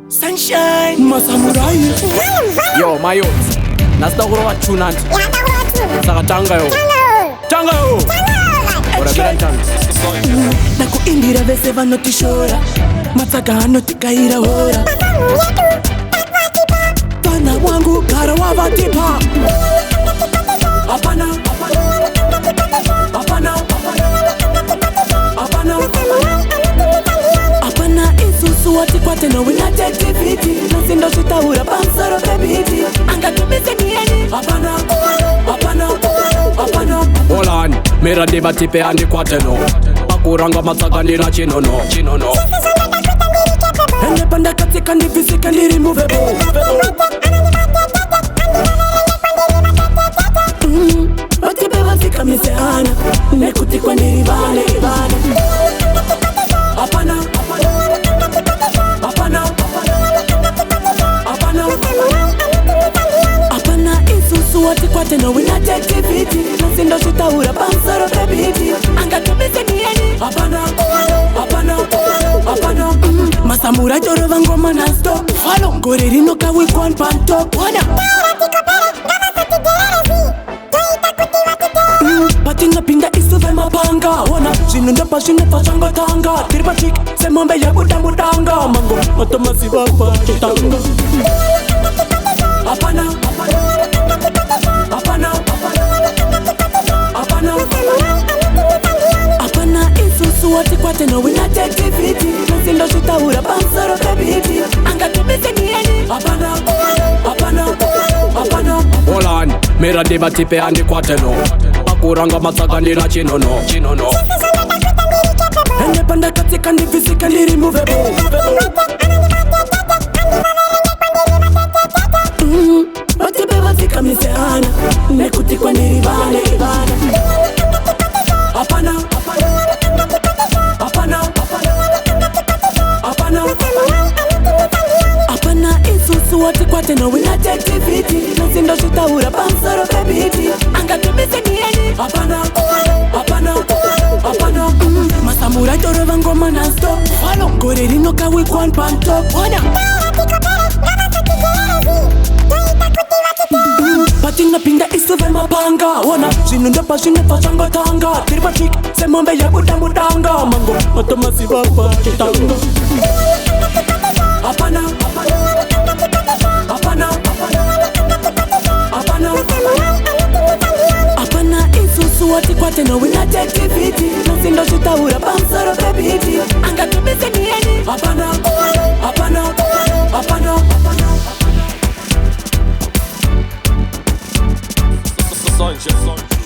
Sunshine Masamurai. Yo, my youth. Nasta kurowa chunanti. Saka tanga yo. Tanga yo. Ora bila tanga. Naku indira vese vanotishora. Matsaga anotikayira hora. Pana wangu gara wavatipa. Apana, apana, apana, apana isusu watikwate no winate activity. Nasindo shitaura pansaro bebiti. Anga tumise nieni. Apana, apana, apana. Hold on, mera deba tipe andi kwate no. Akuranga matsaga nira chinono. Ene panda katika ndi physical ndi removable. Otibe wazika miseana. Nekutikwa nirivane. Apana, apana, apana, apana isusu watikwate no winate activity. Nasindo shitaura pansaro bebiti. Anga tumise nieni. Apana, apana, apana. Masamurai torova ngoma na stop. Follow gore rino kawi kwan pantop. Wana patinga pinda isuve mapanga. Wana zinu ndopa zinu fachanga tanga. Kirpa chik se mombe ya budanga. Mango matomasi vapa chitanga. Apana, apana, apana, apana isusu watikwate no winate activity. Nasindo shitaura pansaro bebiti. Anga tumise nieni. Apana, apana, apana. Hold on, mera deba tipe andi kwate no. Akuranga matsaga nira chinono. Ene panda katika ndi physical ndi removable. Otibe wazika miseana. Nekutikwa nirivane. Apana, apana, apana, apana isusu watikwate no winate activity. Nasindo shitaura pansaro bebiti. Anga tumise nieni. Apana, apana, apana. Masamurai torova ngoma na stop. Follow gore rino kawi kwan pantop. Wana patinga pinda isuve mapanga. Wana zinu ndopa zinu fachanga tanga. Kirpa chik se mombe ya budanga. Mango matomasi vapa chitanga. Apana, apana, apana, apana isusu watikwate no winate activity. Nasindo shitaura pansaro bebiti. Anga tumise nieni. Apana, apana, apana. Sunshine.